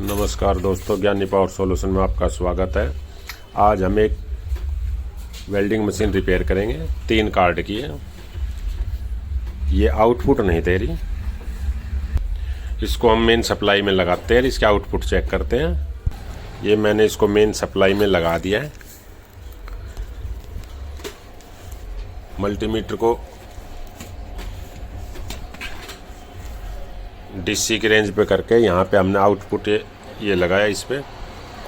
नमस्कार दोस्तों, ज्ञानी पावर सॉल्यूशन में आपका स्वागत है। आज हम एक वेल्डिंग मशीन रिपेयर करेंगे। 3 कार्ड की है। ये आउटपुट नहीं दे रही, इसको हम मेन सप्लाई में लगाते हैं, इसके आउटपुट चेक करते हैं। ये मैंने इसको मेन सप्लाई में लगा दिया है। मल्टीमीटर को डीसी की रेंज पे करके यहाँ पे हमने आउटपुट ये लगाया। इस पे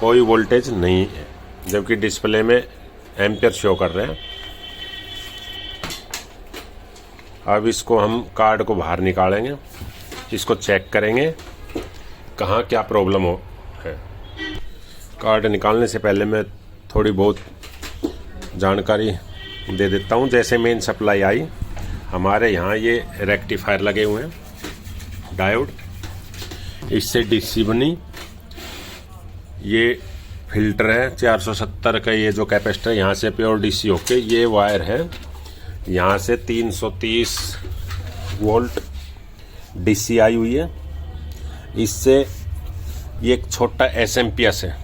कोई वोल्टेज नहीं है, जबकि डिस्प्ले में एम्पियर शो कर रहे हैं। अब इसको हम कार्ड को बाहर निकालेंगे, इसको चेक करेंगे कहाँ क्या प्रॉब्लम हो है। कार्ड निकालने से पहले मैं थोड़ी बहुत जानकारी दे देता हूँ। जैसे मेन सप्लाई आई, हमारे यहाँ ये रेक्टिफायर लगे हुए हैं, डायोड, इससे डीसी बनी। ये फिल्टर है 470 का, ये जो कैपेसिटर यहाँ से प्योर डीसी होके ये वायर है, यहाँ से 330 वोल्ट डीसी आई हुई है। इससे ये एक छोटा एसएमपीएस है,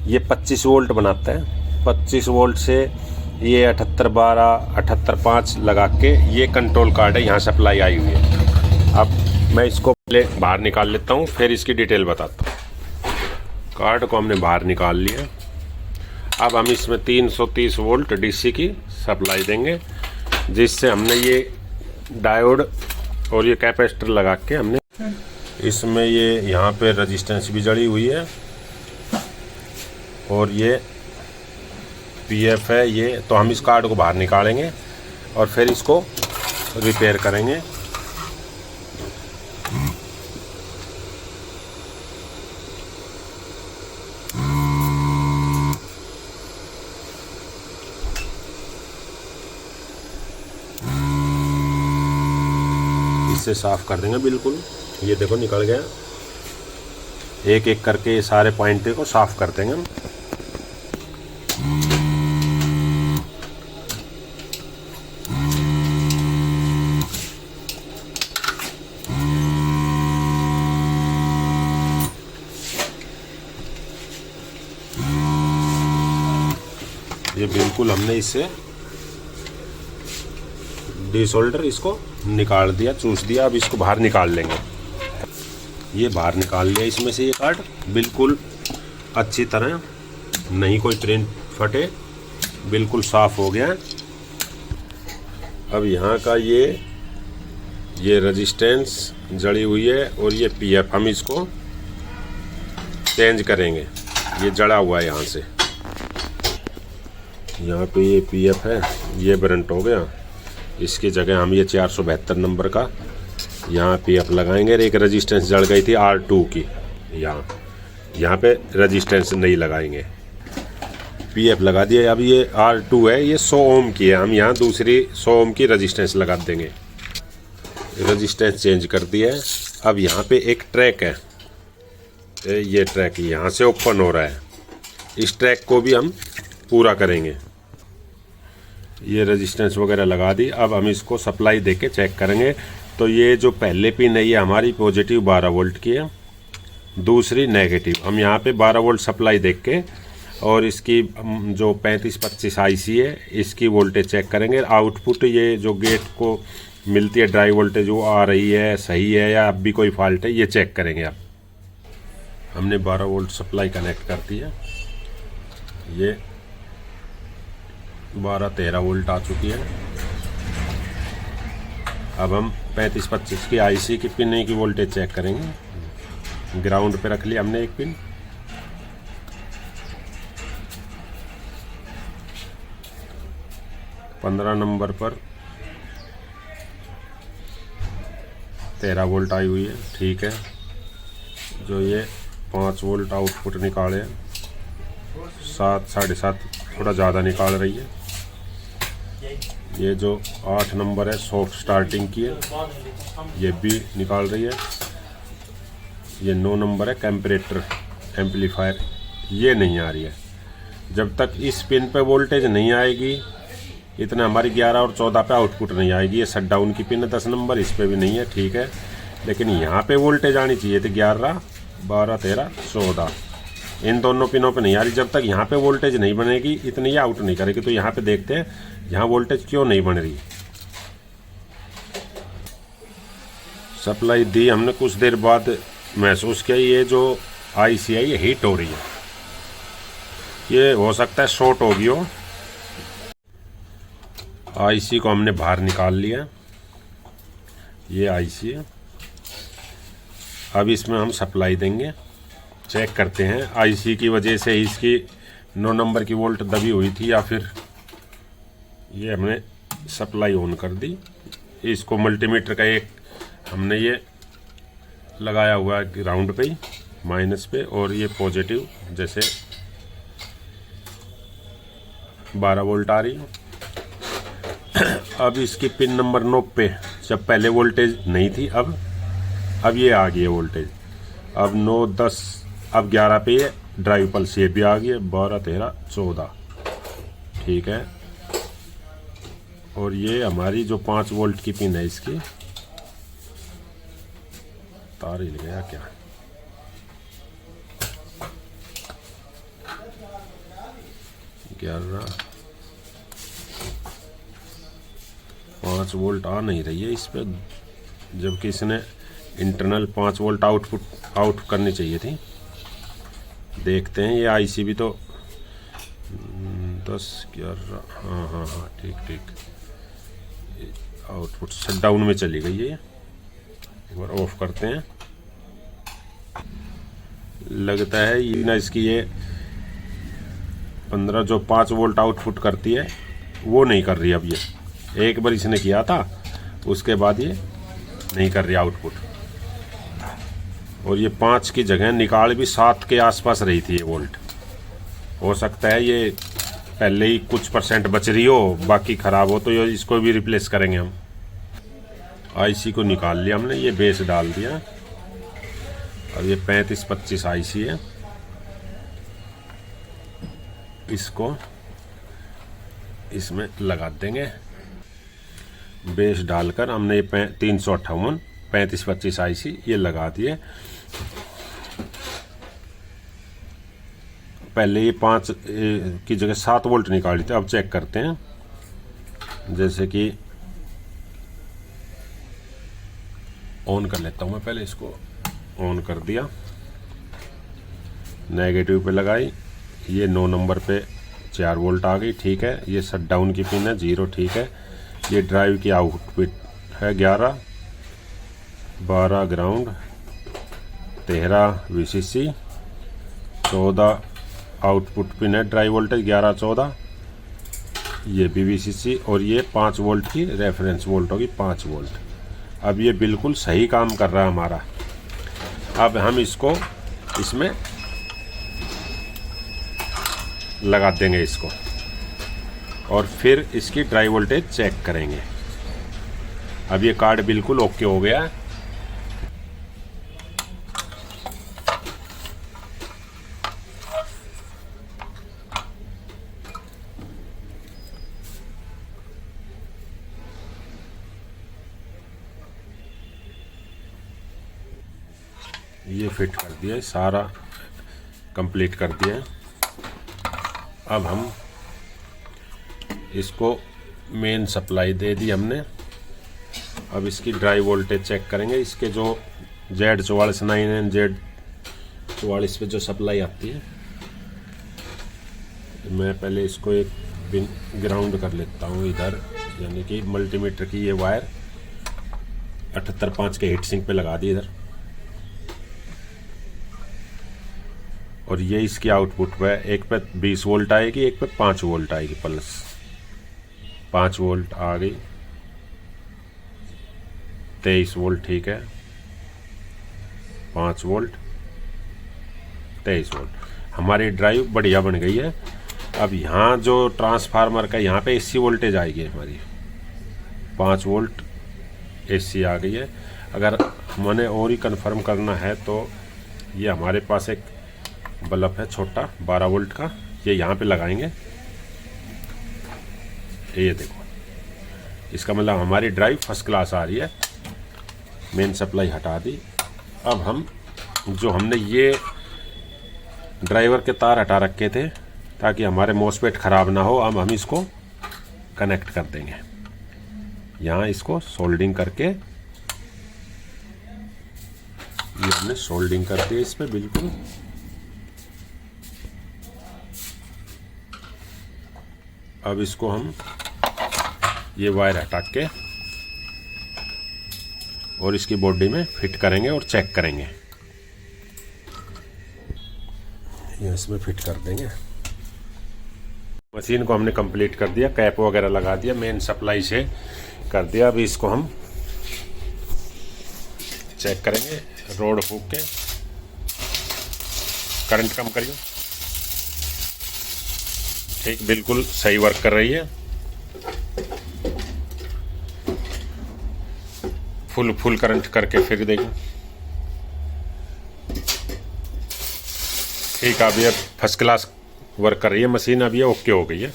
ये 25 वोल्ट बनाता है। 25 वोल्ट से ये 7812 78.5 लगा के ये कंट्रोल कार्ड है, यहाँ सप्लाई आई हुई है। अब मैं इसको पहले बाहर निकाल लेता हूँ, फिर इसकी डिटेल बताता हूँ। कार्ड को हमने बाहर निकाल लिया। अब हम इसमें 330 वोल्ट डीसी की सप्लाई देंगे, जिससे हमने ये डायोड और ये कैपेसिटर लगा के हमने इसमें ये यहाँ पे रेजिस्टेंस भी जड़ी हुई है और ये पीएफ है ये। तो हम इस कार्ड को बाहर निकालेंगे और फिर इसको रिपेयर करेंगे। इससे साफ कर देंगे बिल्कुल। ये देखो निकल गया। एक एक करके सारे पॉइंट को साफ कर देंगे हम। ये बिल्कुल हमने इससे डिसोल्डर इसको निकाल दिया, चूस दिया। अब इसको बाहर निकाल लेंगे। ये बाहर निकाल लिया इसमें से। ये कार्ड बिल्कुल अच्छी तरह, नहीं कोई प्रिंट फटे, बिल्कुल साफ हो गया। अब यहाँ का ये रेजिस्टेंस जड़ी हुई है और ये पीएफ हम इसको चेंज करेंगे। ये जड़ा हुआ है यहाँ से, यहाँ पे ये पीएफ है, ये बरंट हो गया। इसकी जगह हम ये 472 नंबर का यहाँ पीएफ लगाएंगे। एक रेजिस्टेंस जड़ गई थी R2 की, यहाँ पे रेजिस्टेंस नहीं लगाएंगे, पीएफ लगा दिया। अब ये R2 है, ये 100 ओम की है, हम यहाँ दूसरी 100 ओम की रेजिस्टेंस लगा देंगे। रेजिस्टेंस चेंज कर दिया है। अब यहाँ पे एक ट्रैक है, ये ट्रैक यहाँ से ओपन हो रहा है, इस ट्रैक को भी हम पूरा करेंगे। ये रेजिस्टेंस वगैरह लगा दी। अब हम इसको सप्लाई देके चेक करेंगे। तो ये जो पहले पिन है ये हमारी पॉजिटिव 12 वोल्ट की है, दूसरी नेगेटिव। हम यहाँ पे 12 वोल्ट सप्लाई देख के और इसकी जो 3525 आईसी है इसकी वोल्टेज चेक करेंगे। आउटपुट ये जो गेट को मिलती है ड्राई वोल्टेज वो आ रही है, सही है या अब भी कोई फॉल्ट है, ये चेक करेंगे। अब हमने 12 वोल्ट सप्लाई कनेक्ट कर दी है। ये 12-13 वोल्ट आ चुकी है। अब हम 3525 की आईसी की पिन की वोल्टेज चेक करेंगे। ग्राउंड पे रख लिया हमने एक पिन। पंद्रह नंबर पर 13 वोल्ट आई हुई है, ठीक है। जो ये 5 वोल्ट आउटपुट निकाले, 7 7.5 थोड़ा ज़्यादा निकाल रही है। ये जो 8 नंबर है सॉफ्ट स्टार्टिंग की है, ये भी निकाल रही है। ये 9 नंबर है कंपैरेटर एम्पलीफायर, ये नहीं आ रही है। जब तक इस पिन पे वोल्टेज नहीं आएगी, इतना हमारी 11 और 14 पे आउटपुट नहीं आएगी। ये शट डाउन की पिन है 10 नंबर, इस पे भी नहीं है, ठीक है। लेकिन यहाँ पे वोल्टेज आनी चाहिए थी 11, 12, 13, 14। इन दोनों पिनों पे नहीं आ रही। जब तक यहाँ पे वोल्टेज नहीं बनेगी इतनी ये आउट नहीं करेगी। तो यहाँ पे देखते हैं यहाँ वोल्टेज क्यों नहीं बन रही। सप्लाई दी हमने, कुछ देर बाद महसूस किया ये जो आईसी है ये हीट हो रही है। ये हो सकता है शॉर्ट होगी हो। आईसी को हमने बाहर निकाल लिया। ये आईसी है। अब इसमें हम सप्लाई देंगे, चेक करते हैं आईसी की वजह से इसकी 9 नंबर की वोल्ट दबी हुई थी या फिर ये हमने सप्लाई ऑन कर दी। इसको मल्टीमीटर का एक हमने ये लगाया हुआ है ग्राउंड पे ही, माइनस पे, और ये पॉजिटिव जैसे 12 वोल्ट आ रही है। अब इसकी पिन नंबर 9 पे जब पहले वोल्टेज नहीं थी, अब ये आ गई है वोल्टेज। अब 9, 10, अब 11 पे ये ड्राइव पल्स ये भी आ गई है। 12, 13, 14 ठीक है। और ये हमारी जो 5 वोल्ट की पिन है, इसकी तार हिल गया क्या? ग्यारह 5 वोल्ट आ नहीं रही है इस पे, जबकि इसने इंटरनल 5 वोल्ट आउट करनी चाहिए थी। देखते हैं ये आईसी भी तो 10, 11, हाँ ठीक आउटपुट शट डाउन में चली गई है। एक बार ऑफ करते हैं। लगता है ये ना इसकी ये 15 जो 5 वोल्ट आउटपुट करती है वो नहीं कर रही। अब ये एक बार इसने किया था, उसके बाद ये नहीं कर रही आउटपुट। और ये 5 की जगह निकाल भी 7 के आसपास रही थी ये वोल्ट। हो सकता है ये पहले ही कुछ % बच रही हो, बाकी ख़राब हो, तो ये इसको भी रिप्लेस करेंगे हम। आईसी को निकाल लिया हमने, ये बेस डाल दिया। अब ये 35-25 आईसी है। इसको इसमें लगा देंगे। बेस डालकर हमने ये 358 35-25 आईसी ये लगा दिए। पहले ये 5 की जगह 7 वोल्ट निकाली थी। अब चेक करते हैं, जैसे कि ऑन कर लेता हूँ मैं। पहले इसको ऑन कर दिया, नेगेटिव पे लगाई, ये 9 नंबर पे 4 वोल्ट आ गई, ठीक है। ये शट डाउन की पिन है 0, ठीक है। ये ड्राइव की आउटपुट है 11, 12 ग्राउंड, 13 वीसीसी, 14 आउटपुट पिन है ड्राइव वोल्टेज 11, 14, ये भी वीसीसी, और ये 5 वोल्ट की रेफरेंस वोल्ट होगी 5 वोल्ट। अब ये बिल्कुल सही काम कर रहा है हमारा। अब हम इसको इसमें लगा देंगे इसको, और फिर इसकी ड्राइव वोल्टेज चेक करेंगे। अब ये कार्ड बिल्कुल ओके हो गया है। ये फिट कर दिया, सारा कंप्लीट कर दिया है। अब हम इसको मेन सप्लाई दे दी हमने। अब इसकी ड्राइव वोल्टेज चेक करेंगे। इसके जो Z44 Z44 पे जो सप्लाई आती है, मैं पहले इसको एक पिन ग्राउंड कर लेता हूँ इधर, यानी कि मल्टीमीटर की ये वायर 78.5 के हीट सिंक पे लगा दी इधर। और ये इसकी आउटपुट पे एक पे 20 वोल्ट आएगी, एक पे 5 वोल्ट आएगी प्लस। 5 वोल्ट आ गई, 23 वोल्ट, ठीक है। 5 वोल्ट, 23 वोल्ट। हमारी ड्राइव बढ़िया बन गई है। अब यहाँ जो ट्रांसफार्मर का यहाँ पे एसी वोल्टेज आएगी हमारी, 5 वोल्ट एसी आ गई है। अगर हमने और ही कंफर्म करना है तो ये हमारे पास एक बल्ब है छोटा 12 वोल्ट का, ये यहाँ पे लगाएंगे। ये देखो, इसका मतलब हमारी ड्राइव फर्स्ट क्लास आ रही है। मेन सप्लाई हटा दी। अब हम जो हमने ये ड्राइवर के तार हटा रखे थे ताकि हमारे मॉसफेट ख़राब ना हो, अब हम इसको कनेक्ट कर देंगे। यहाँ इसको सोल्डिंग करके, ये हमने सोल्डिंग कर दी इस पे बिल्कुल। अब इसको हम ये वायर हटा के और इसकी बॉडी में फिट करेंगे और चेक करेंगे। ये इसमें फिट कर देंगे। मशीन को हमने कंप्लीट कर दिया, कैप वगैरह लगा दिया, मेन सप्लाई से कर दिया। अभी इसको हम चेक करेंगे, रोड फूक के। करंट कम करिए। ठीक, बिल्कुल सही वर्क कर रही है। फुल करंट करके फिर देखिए। ठीक है, अभी फर्स्ट क्लास वर्क कर रही है मशीन, अभी ओके हो गई है।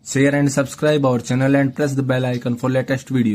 Share and subscribe our channel and press the bell icon for latest videos.